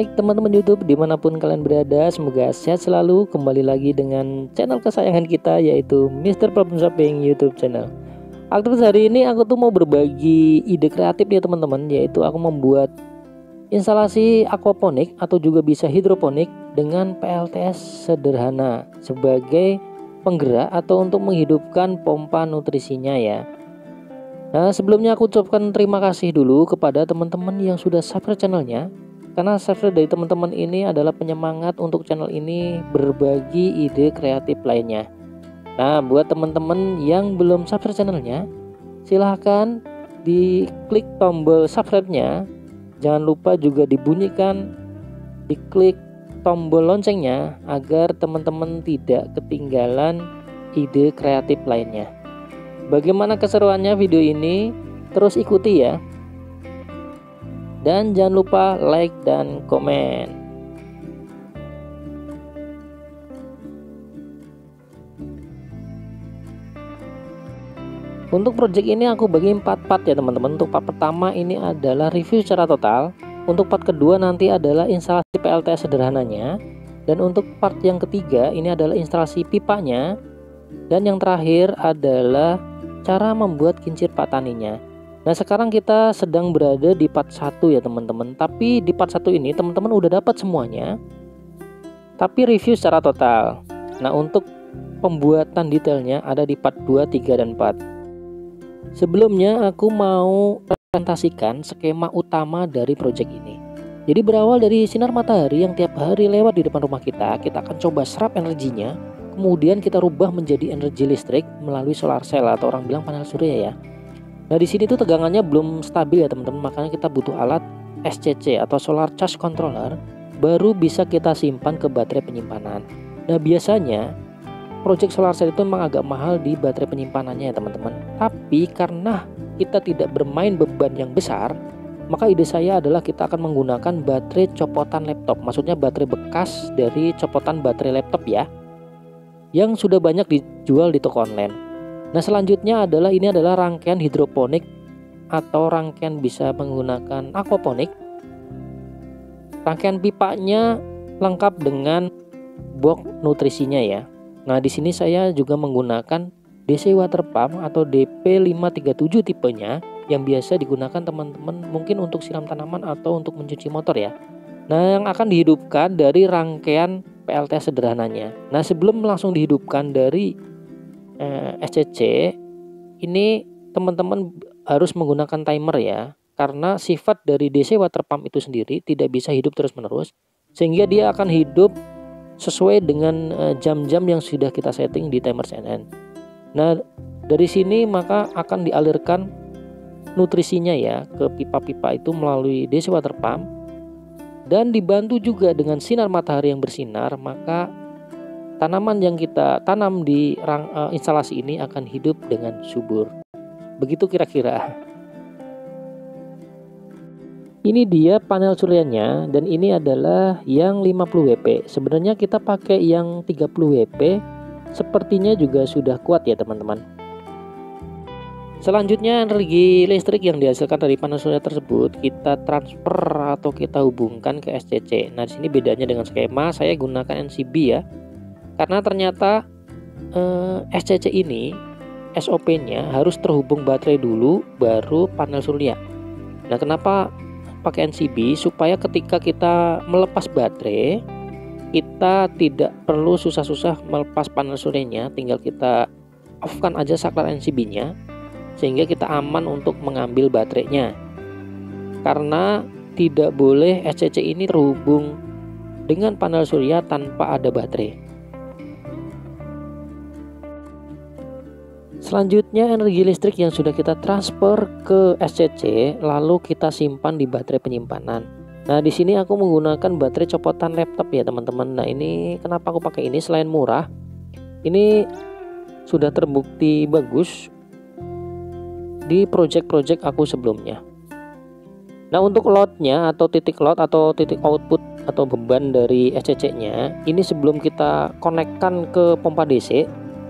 Baik teman-teman YouTube dimanapun kalian berada, semoga sehat selalu. Kembali lagi dengan channel kesayangan kita, yaitu Mr. Problem Solving YouTube channel. Aktivitas hari ini aku tuh mau berbagi ide kreatif ya teman-teman, yaitu aku membuat instalasi aquaponik atau juga bisa hidroponik dengan PLTS sederhana sebagai penggerak atau untuk menghidupkan pompa nutrisinya ya. Nah, sebelumnya aku ucapkan terima kasih dulu kepada teman-teman yang sudah subscribe channelnya, karena subscribe dari teman-teman ini adalah penyemangat untuk channel ini berbagi ide kreatif lainnya. Nah, buat teman-teman yang belum subscribe channelnya, silahkan diklik tombol subscribe-nya. Jangan lupa juga diklik tombol loncengnya agar teman-teman tidak ketinggalan ide kreatif lainnya. Bagaimana keseruannya video ini? Terus ikuti ya. Dan jangan lupa like dan komen. Untuk project ini aku bagi 4 part ya teman-teman. Untuk part pertama ini adalah review secara total. Untuk part kedua nanti adalah instalasi PLTS sederhananya. Dan untuk part yang ketiga ini adalah instalasi pipanya. Dan yang terakhir adalah cara membuat kincir pataninya. Nah, sekarang kita sedang berada di part 1 ya teman-teman. Tapi di part 1 ini teman-teman udah dapat semuanya, tapi review secara total. Nah, untuk pembuatan detailnya ada di part 2, 3, dan 4. Sebelumnya aku mau presentasikan skema utama dari project ini. Jadi berawal dari sinar matahari yang tiap hari lewat di depan rumah kita akan coba serap energinya, kemudian kita rubah menjadi energi listrik melalui solar cell atau orang bilang panel surya ya. Nah, di sini tuh tegangannya belum stabil ya teman-teman, makanya kita butuh alat SCC atau Solar Charge Controller, baru bisa kita simpan ke baterai penyimpanan. Nah, biasanya project solar cell itu memang agak mahal di baterai penyimpanannya ya teman-teman. Tapi karena kita tidak bermain beban yang besar, maka ide saya adalah kita akan menggunakan baterai copotan laptop, maksudnya baterai bekas dari copotan baterai laptop ya, yang sudah banyak dijual di toko online. Nah, selanjutnya ini adalah rangkaian hidroponik atau rangkaian bisa menggunakan aquaponik. Rangkaian pipanya lengkap dengan box nutrisinya ya. Nah, di sini saya juga menggunakan DC water pump atau DP537 tipenya yang biasa digunakan teman-teman mungkin untuk siram tanaman atau untuk mencuci motor ya. Nah, yang akan dihidupkan dari rangkaian PLTS sederhananya. Nah, sebelum langsung dihidupkan dari SCC ini teman-teman harus menggunakan timer ya, karena sifat dari DC water pump itu sendiri tidak bisa hidup terus-menerus, sehingga dia akan hidup sesuai dengan jam-jam yang sudah kita setting di timer CNN. Nah, dari sini maka akan dialirkan nutrisinya ya ke pipa-pipa itu melalui DC water pump, dan dibantu juga dengan sinar matahari yang bersinar, maka tanaman yang kita tanam di instalasi ini akan hidup dengan subur. Begitu kira-kira. Ini dia panel suryanya, dan ini adalah yang 50 WP. Sebenarnya kita pakai yang 30 WP, sepertinya juga sudah kuat ya teman-teman. Selanjutnya energi listrik yang dihasilkan dari panel surya tersebut kita transfer atau kita hubungkan ke SCC. Nah, di sini bedanya dengan skema, saya gunakan NCB ya. Karena ternyata SCC ini SOP-nya harus terhubung baterai dulu baru panel surya. Nah, kenapa pakai NCB? Supaya ketika kita melepas baterai, kita tidak perlu susah-susah melepas panel suryanya, tinggal kita off-kan aja saklar NCB-nya, sehingga kita aman untuk mengambil baterainya. Karena tidak boleh SCC ini terhubung dengan panel surya tanpa ada baterai. Selanjutnya energi listrik yang sudah kita transfer ke SCC lalu kita simpan di baterai penyimpanan. Nah, di sini aku menggunakan baterai copotan laptop ya teman-teman. Nah, ini kenapa aku pakai ini? Selain murah, ini sudah terbukti bagus di project-project aku sebelumnya. Nah, untuk loadnya atau titik load atau titik output atau beban dari SCC-nya, ini sebelum kita konekkan ke pompa DC,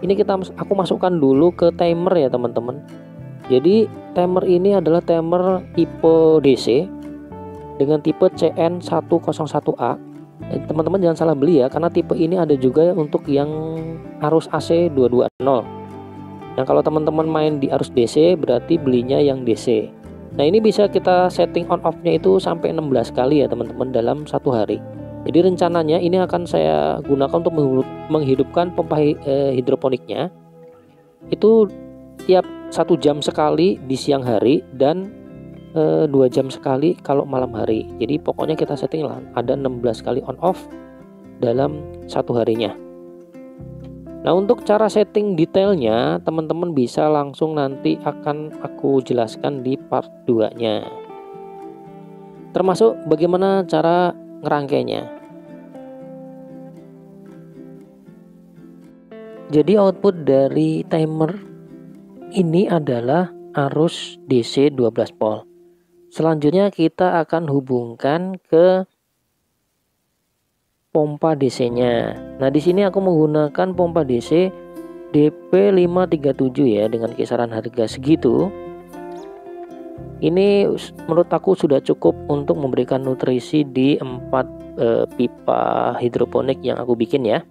ini aku masukkan dulu ke timer ya teman-teman. Jadi timer ini adalah timer tipe DC dengan tipe CN101A. Teman-teman jangan salah beli ya, karena tipe ini ada juga untuk yang arus AC 220. Nah kalau teman-teman main di arus DC berarti belinya yang DC. Nah ini bisa kita setting on off-nya itu sampai 16 kali ya teman-teman dalam satu hari. Jadi rencananya ini akan saya gunakan untuk menghidupkan pompa hidroponiknya itu tiap 1 jam sekali di siang hari dan 2 jam sekali kalau malam hari. Jadi pokoknya kita setting lah ada 16 kali on off dalam satu harinya. Nah untuk cara setting detailnya teman-teman bisa langsung nanti akan aku jelaskan di part 2 nya, termasuk bagaimana cara ngerangkainya. Jadi output dari timer ini adalah arus DC 12 volt. Selanjutnya kita akan hubungkan ke pompa DC-nya. Nah, di sini aku menggunakan pompa DC DP537 ya dengan kisaran harga segitu. Ini menurut aku sudah cukup untuk memberikan nutrisi di 4 pipa hidroponik yang aku bikin ya.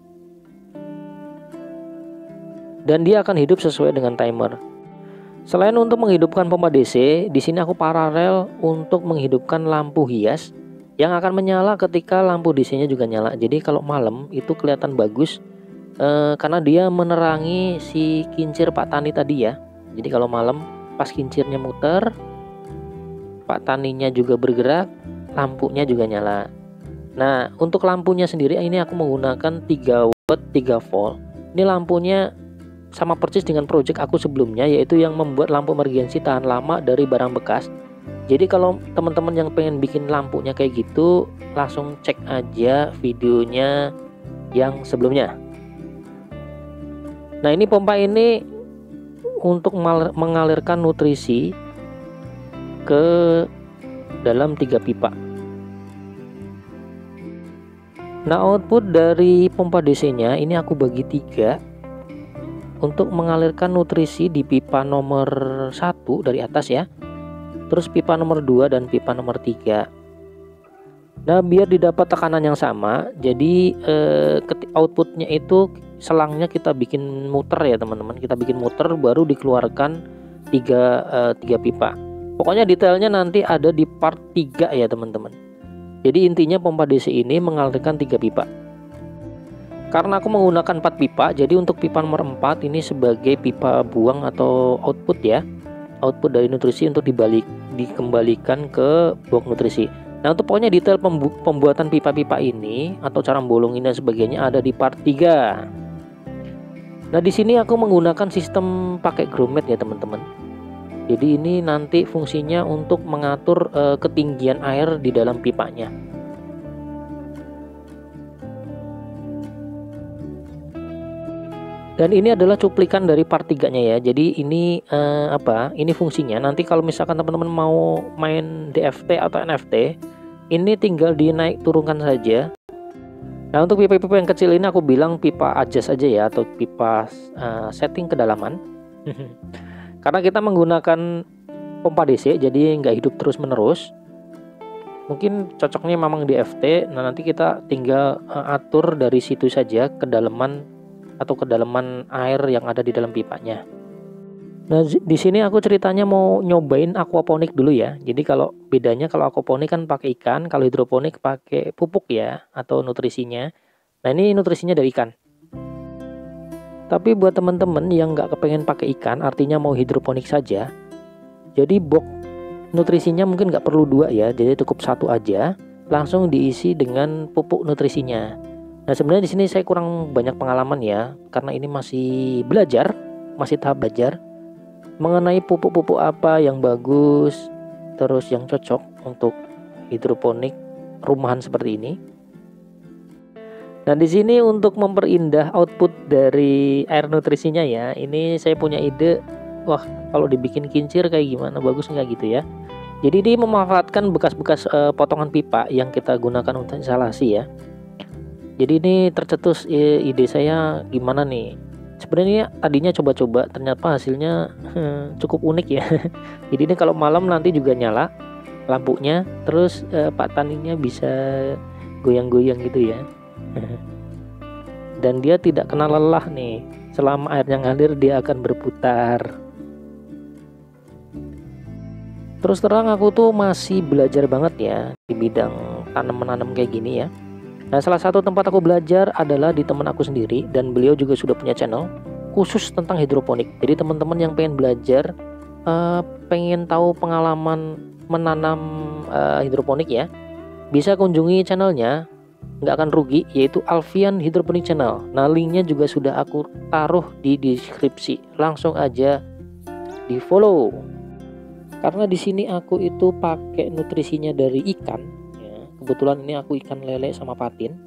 Dan dia akan hidup sesuai dengan timer. Selain untuk menghidupkan pompa DC, di sini aku paralel untuk menghidupkan lampu hias yang akan menyala ketika lampu DC-nya juga nyala. Jadi kalau malam itu kelihatan bagus karena dia menerangi si kincir Pak Tani tadi ya. Jadi kalau malam pas kincirnya muter, Pak Taninya juga bergerak, lampunya juga nyala. Nah, untuk lampunya sendiri ini aku menggunakan 3 watt 3 volt. Ini lampunya sama persis dengan project aku sebelumnya, yaitu yang membuat lampu emergensi tahan lama dari barang bekas. Jadi kalau teman-teman yang pengen bikin lampunya kayak gitu, langsung cek aja videonya yang sebelumnya. Nah ini pompa ini untuk mengalirkan nutrisi ke dalam 3 pipa. Nah output dari pompa DC-nya ini aku bagi 3 untuk mengalirkan nutrisi di pipa nomor 1 dari atas ya, terus pipa nomor 2 dan pipa nomor 3. Nah biar didapat tekanan yang sama, jadi outputnya itu selangnya kita bikin muter ya teman-teman, kita bikin muter baru dikeluarkan 3 pipa. Pokoknya detailnya nanti ada di part 3 ya teman-teman. Jadi intinya pompa DC ini mengalirkan 3 pipa. Karena aku menggunakan 4 pipa, jadi untuk pipa nomor 4 ini sebagai pipa buang atau output ya. Output dari nutrisi untuk dikembalikan ke box nutrisi. Nah, untuk pokoknya detail pembuatan pipa-pipa ini atau cara bolongin dan sebagainya ada di part 3. Nah, di sini aku menggunakan sistem pakai grommet ya, teman-teman. Jadi ini nanti fungsinya untuk mengatur ketinggian air di dalam pipanya. Dan ini adalah cuplikan dari part 3-nya ya. Jadi ini ini fungsinya. Nanti kalau misalkan teman-teman mau main DFT atau NFT, ini tinggal dinaik turunkan saja. Nah, untuk pipa-pipa yang kecil ini aku bilang pipa adjust aja ya, atau pipa setting kedalaman. Karena kita menggunakan pompa DC, jadi nggak hidup terus menerus. Mungkin cocoknya memang di FT. Nah, nanti kita tinggal atur dari situ saja kedalaman atau kedalaman air yang ada di dalam pipanya. Nah, di sini aku ceritanya mau nyobain aquaponik dulu ya. Jadi kalau bedanya, kalau aquaponik kan pakai ikan, kalau hidroponik pakai pupuk ya atau nutrisinya. Nah, ini nutrisinya dari ikan. Tapi buat teman-teman yang nggak kepengen pakai ikan, artinya mau hidroponik saja. Jadi box nutrisinya mungkin nggak perlu 2 ya, jadi cukup 1 aja. Langsung diisi dengan pupuk nutrisinya. Nah sebenarnya di sini saya kurang banyak pengalaman ya, karena ini masih belajar, masih tahap belajar mengenai pupuk-pupuk apa yang bagus, terus yang cocok untuk hidroponik rumahan seperti ini. Nah di sini untuk memperindah output dari air nutrisinya ya, ini saya punya ide, wah kalau dibikin kincir kayak gimana, bagus nggak gitu ya. Jadi dia memanfaatkan bekas-bekas potongan pipa yang kita gunakan untuk instalasi ya. Jadi ini tercetus ide saya gimana nih. Sebenarnya tadinya coba-coba, ternyata hasilnya cukup unik ya. Jadi ini kalau malam nanti juga nyala. lampunya, terus Pak Taninya bisa goyang-goyang gitu ya. Dan dia tidak kenal lelah nih, selama airnya ngalir dia akan berputar. Terus terang aku tuh masih belajar banget ya di bidang tanam-menanam kayak gini ya. Nah, salah satu tempat aku belajar adalah di teman aku sendiri, dan beliau juga sudah punya channel khusus tentang hidroponik. Jadi teman-teman yang pengen belajar, pengen tahu pengalaman menanam hidroponik ya, bisa kunjungi channelnya, nggak akan rugi, yaitu Alfian Hidroponik Channel. Nah, linknya juga sudah aku taruh di deskripsi, langsung aja di follow. Karena di sini aku itu pakai nutrisinya dari ikan ya. Kebetulan ini aku ikan lele sama patin.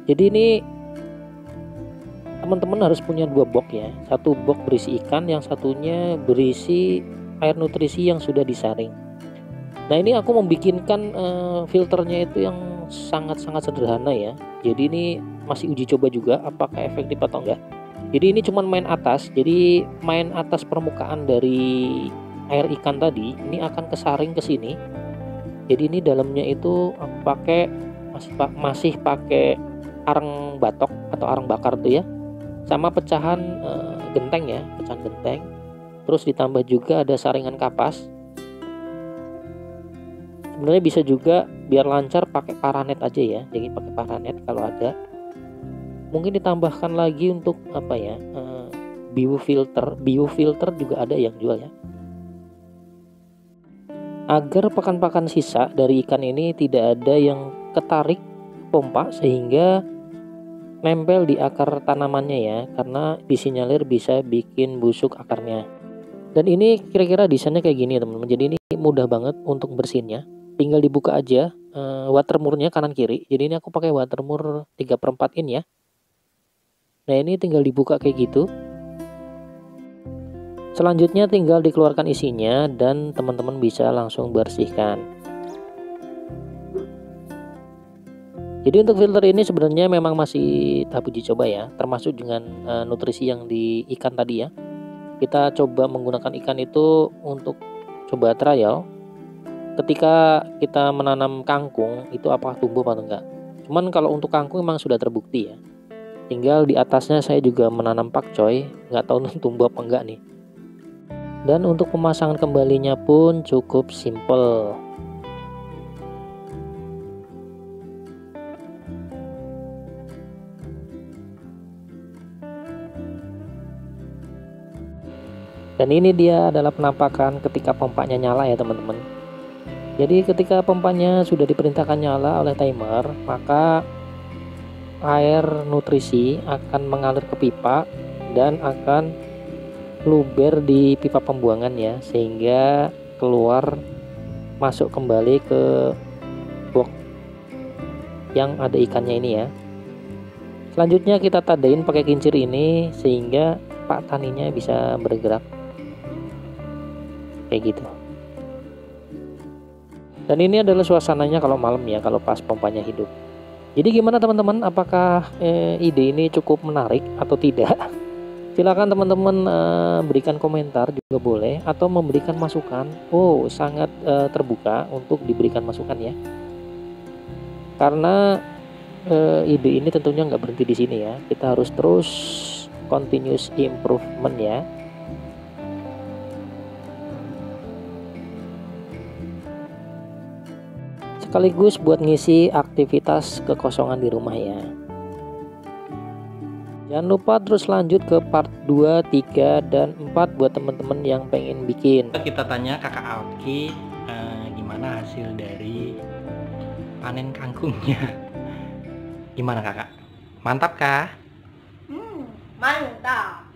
Jadi ini teman-teman harus punya 2 box ya. Satu box berisi ikan, yang satunya berisi air nutrisi yang sudah disaring. Nah, ini aku membikinkan filternya itu yang sangat-sangat sederhana ya. Jadi ini masih uji coba juga apakah efektif atau enggak. Jadi ini cuman main atas. Jadi main atas permukaan dari air ikan tadi ini akan kesaring ke sini. Jadi ini dalamnya itu aku pakai masih pakai arang batok atau arang bakar tuh ya, sama pecahan genteng ya, pecahan genteng. Terus ditambah juga ada saringan kapas. Sebenarnya bisa juga biar lancar pakai paranet aja ya, jadi pakai paranet kalau ada. Mungkin ditambahkan lagi untuk apa ya, biofilter juga ada yang jual ya. Agar pakan-pakan sisa dari ikan ini tidak ada yang ketarik pompa sehingga nempel di akar tanamannya ya, karena disinyalir bisa bikin busuk akarnya. Dan ini kira-kira desainnya kayak gini ya teman-teman. Jadi ini mudah banget untuk bersihinnya, tinggal dibuka aja watermurnya kanan kiri. Jadi ini aku pakai watermur 3/4 in ya. Nah, ini tinggal dibuka kayak gitu. Selanjutnya tinggal dikeluarkan isinya dan teman-teman bisa langsung bersihkan. Jadi untuk filter ini sebenarnya memang masih tahap uji coba ya, termasuk dengan nutrisi yang di ikan tadi ya. Kita coba menggunakan ikan itu untuk coba trial. Ketika kita menanam kangkung itu apakah tumbuh atau enggak. Cuman kalau untuk kangkung memang sudah terbukti ya. Tinggal di atasnya saya juga menanam pakcoy, nggak tahu tumbuh apa enggak nih. Dan untuk pemasangan kembalinya pun cukup simple. Dan ini dia adalah penampakan ketika pompanya nyala ya teman-teman. Jadi ketika pompanya sudah diperintahkan nyala oleh timer, maka air nutrisi akan mengalir ke pipa dan akan luber di pipa pembuangan ya, sehingga keluar masuk kembali ke box yang ada ikannya ini ya. Selanjutnya kita tadain pakai kincir ini sehingga Pak Taninya bisa bergerak kayak gitu. Dan ini adalah suasananya kalau malam ya, kalau pas pompanya hidup. Jadi gimana teman-teman, apakah ide ini cukup menarik atau tidak? Silakan teman-teman berikan komentar juga boleh, atau memberikan masukan. Sangat terbuka untuk diberikan masukan ya. Karena ide ini tentunya nggak berhenti di sini ya. Kita harus terus continuous improvement ya. Sekaligus buat ngisi aktivitas kekosongan di rumah ya. Jangan lupa terus lanjut ke part 2, 3, dan 4 buat teman-teman yang pengen bikin. Kita tanya kakak Aoki gimana hasil dari panen kangkungnya. Gimana kakak? Mantap kah? Mantap.